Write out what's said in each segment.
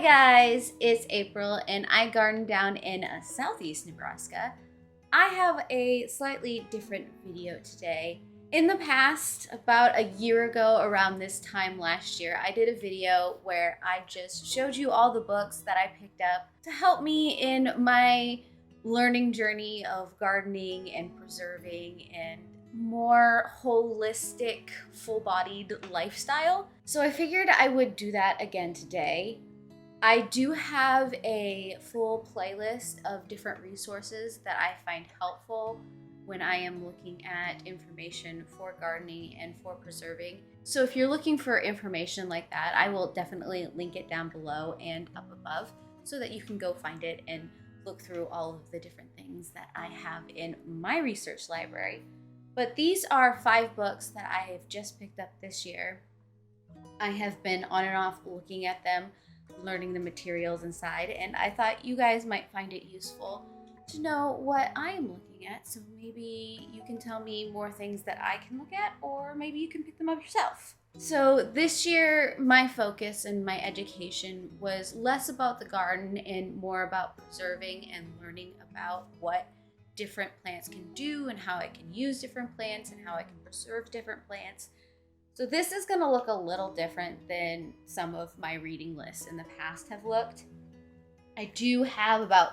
guys, it's April and I garden down in southeast Nebraska. I have a slightly different video today. In the past, about a year ago around this time last year, I did a video where I just showed you all the books that I picked up to help me in my learning journey of gardening and preserving and more holistic, full-bodied lifestyle. So I figured I would do that again today. I do have a full playlist of different resources that I find helpful when I am looking at information for gardening and for preserving. So if you're looking for information like that, I will definitely link it down below and up above so that you can go find it and look through all of the different things that I have in my research library. But these are 5 books that I have just picked up this year. I have been on and off looking at them, learning the materials inside, and I thought you guys might find it useful to know what I am looking at, so maybe you can tell me more things that I can look at, or maybe you can pick them up yourself. So this year, my focus and my education was less about the garden and more about preserving and learning about what different plants can do and how I can use different plants and how I can preserve different plants. So this is going to look a little different than some of my reading lists in the past have looked. I do have about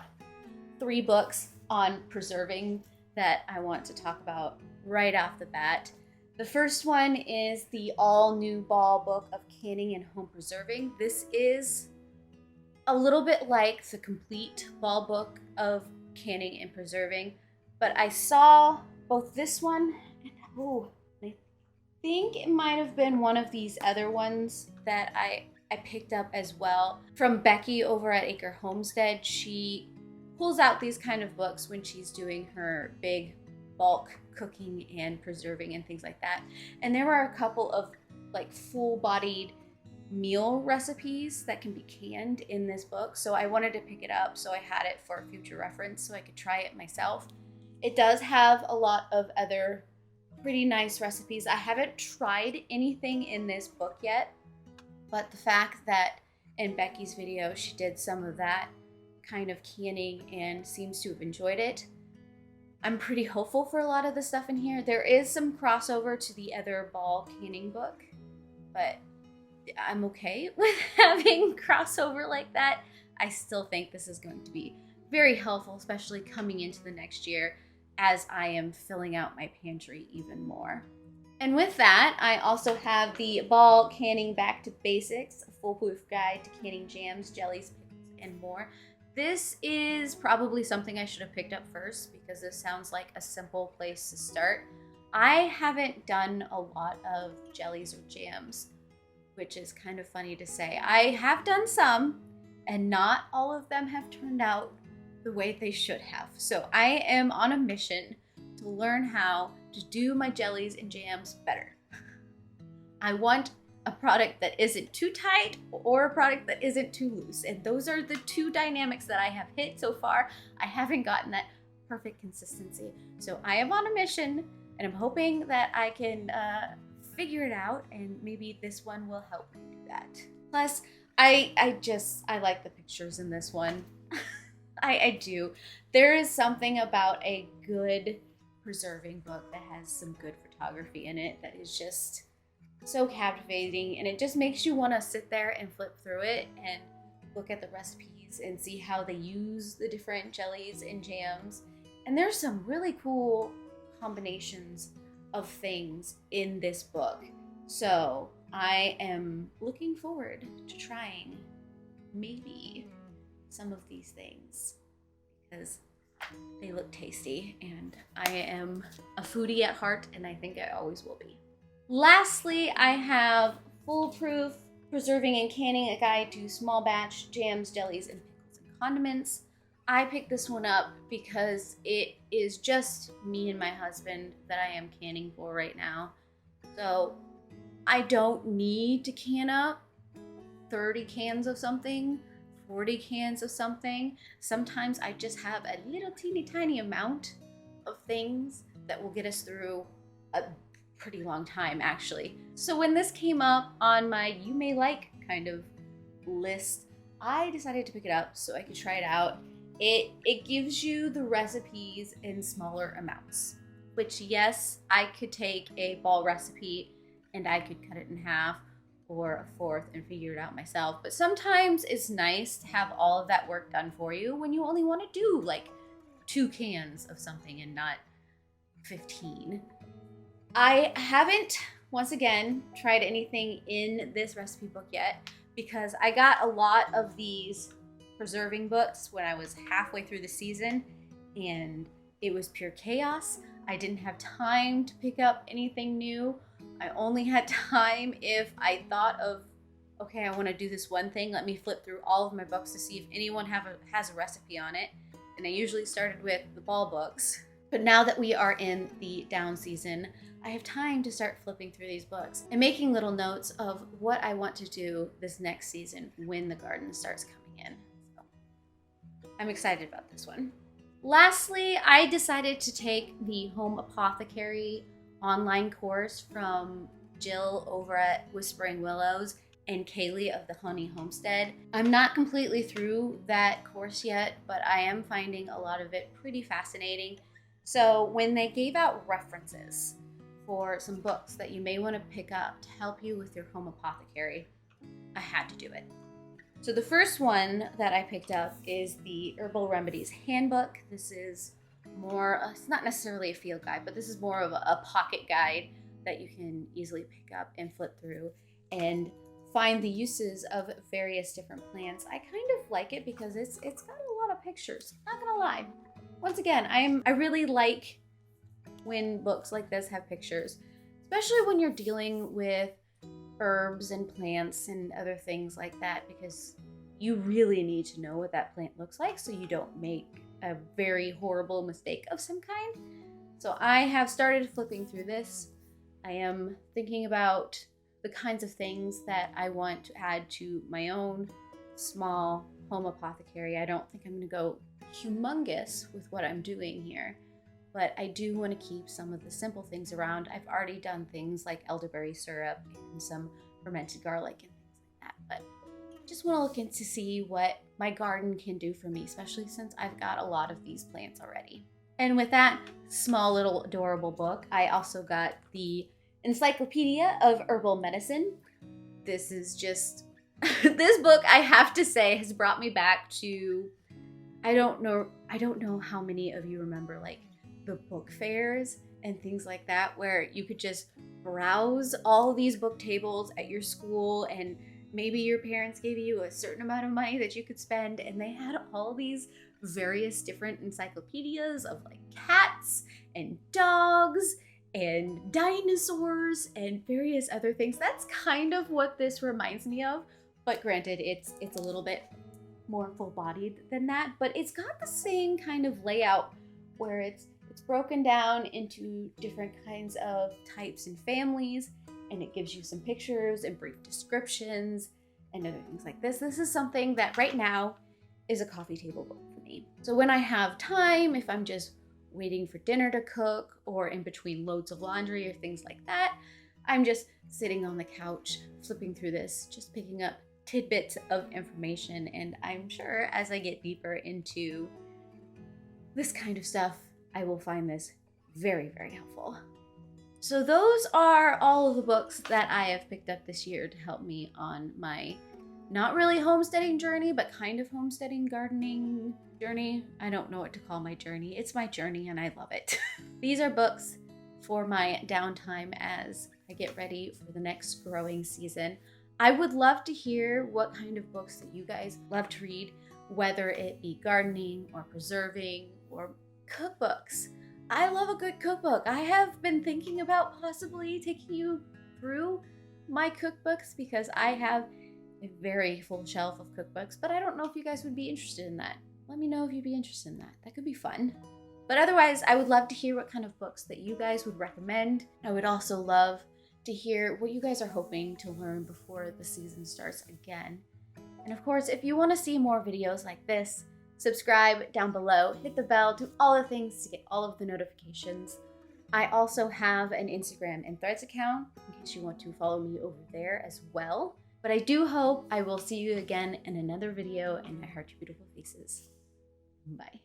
3 books on preserving that I want to talk about right off the bat. The first one is the all-new Ball book of canning and home preserving. This is a little bit like the complete Ball book of canning and preserving, but I saw both this one and I think it might have been one of these other ones that I picked up as well from Becky over at Acre Homestead. She pulls out these kind of books when she's doing her big bulk cooking and preserving and things like that. And there are a couple of like full-bodied meal recipes that can be canned in this book. So I wanted to pick it up so I had it for future reference so I could try it myself. It does have a lot of other pretty nice recipes. I haven't tried anything in this book yet, but the fact that in Becky's video she did some of that kind of canning and seems to have enjoyed it, I'm pretty hopeful for a lot of the stuff in here. There is some crossover to the other Ball canning book, but I'm okay with having crossover like that. I still think this is going to be very helpful, especially coming into the next year as I am filling out my pantry even more. And with that, I also have the Ball Canning Back to Basics, a foolproof guide to canning jams, jellies, pickles, and more. This is probably something I should have picked up first because this sounds like a simple place to start. I haven't done a lot of jellies or jams, which is kind of funny to say. I have done some, and not all of them have turned out the way they should have. So I am on a mission to learn how to do my jellies and jams better. I want a product that isn't too tight or a product that isn't too loose. And those are the 2 dynamics that I have hit so far. I haven't gotten that perfect consistency. So I am on a mission and I'm hoping that I can figure it out, and maybe this one will help me do that. Plus, I like the pictures in this one. I do. There is something about a good preserving book that has some good photography in it that is just so captivating, and it just makes you want to sit there and flip through it and look at the recipes and see how they use the different jellies and jams. And there's some really cool combinations of things in this book. So I am looking forward to trying maybe some of these things because they look tasty, and I am a foodie at heart, and I think I always will be. Lastly, I have Foolproof Preserving and Canning, a guide to small batch jams, jellies, and pickles and condiments. I picked this one up because it is just me and my husband that I am canning for right now. So I don't need to can up 30 cans of something, 40 cans of something. Sometimes I just have a little teeny tiny amount of things that will get us through a pretty long time, actually. So when this came up on my you may like kind of list I decided to pick it up so I could try it out. It gives you the recipes in smaller amounts, which yes, I could take a ball recipe and I could cut it in half or a fourth and figure it out myself. But sometimes it's nice to have all of that work done for you when you only want to do like 2 cans of something and not 15. I haven't, once again, tried anything in this recipe book yet because I got a lot of these preserving books when I was halfway through the season and it was pure chaos. I didn't have time to pick up anything new. I only had time if I thought of, okay, I want to do this one thing. Let me flip through all of my books to see if anyone has a recipe on it. And I usually started with the ball books. But now that we are in the down season, I have time to start flipping through these books and making little notes of what I want to do this next season when the garden starts coming in. So I'm excited about this one. Lastly, I decided to take the Home Apothecary online course from Jill over at Whispering Willows and Kaylee of the Honey Homestead. I'm not completely through that course yet, but I am finding a lot of it pretty fascinating. So when they gave out references for some books that you may want to pick up to help you with your home apothecary, I had to do it. So the first one that I picked up is the Herbal Remedies Handbook. This is more, it's not necessarily a field guide, but this is more of a pocket guide that you can easily pick up and flip through and find the uses of various different plants. I kind of like it because it's got a lot of pictures, not gonna lie. Once again, I really like when books like this have pictures, especially when you're dealing with herbs and plants and other things like that, because you really need to know what that plant looks like so you don't make a very horrible mistake of some kind. So I have started flipping through this. I am thinking about the kinds of things that I want to add to my own small home apothecary. I don't think I'm going to go humongous with what I'm doing here, but I do want to keep some of the simple things around. I've already done things like elderberry syrup and some fermented garlic and things like that, but I just want to look in to see what my garden can do for me, especially since I've got a lot of these plants already. And with that small little adorable book, I also got the Encyclopedia of Herbal Medicine. This is just, this book, I have to say, has brought me back to, I don't know how many of you remember like the book fairs and things like that, where you could just browse all these book tables at your school and maybe your parents gave you a certain amount of money that you could spend, and they had all these various different encyclopedias of like cats and dogs and dinosaurs and various other things. That's kind of what this reminds me of, but granted, it's a little bit more full-bodied than that, but it's got the same kind of layout where it's broken down into different kinds of types and families, and it gives you some pictures and brief descriptions and other things like this. This is something that right now is a coffee table book for me. So when I have time, if I'm just waiting for dinner to cook or in between loads of laundry or things like that, I'm just sitting on the couch flipping through this, just picking up tidbits of information. And I'm sure as I get deeper into this kind of stuff, I will find this very, very helpful. So those are all of the books that I have picked up this year to help me on my not really homesteading journey, but kind of homesteading gardening journey. I don't know what to call my journey. It's my journey and I love it. These are books for my downtime as I get ready for the next growing season. I would love to hear what kind of books that you guys love to read, whether it be gardening or preserving or cookbooks. I love a good cookbook. I have been thinking about possibly taking you through my cookbooks because I have a very full shelf of cookbooks, but I don't know if you guys would be interested in that. Let me know if you'd be interested in that. That could be fun. But otherwise, I would love to hear what kind of books that you guys would recommend. I would also love to hear what you guys are hoping to learn before the season starts again. And of course, if you want to see more videos like this, subscribe down below, hit the bell, do all the things to get all of the notifications. I also have an Instagram and Threads account in case you want to follow me over there as well. But I do hope I will see you again in another video, and I heart your beautiful faces. Bye.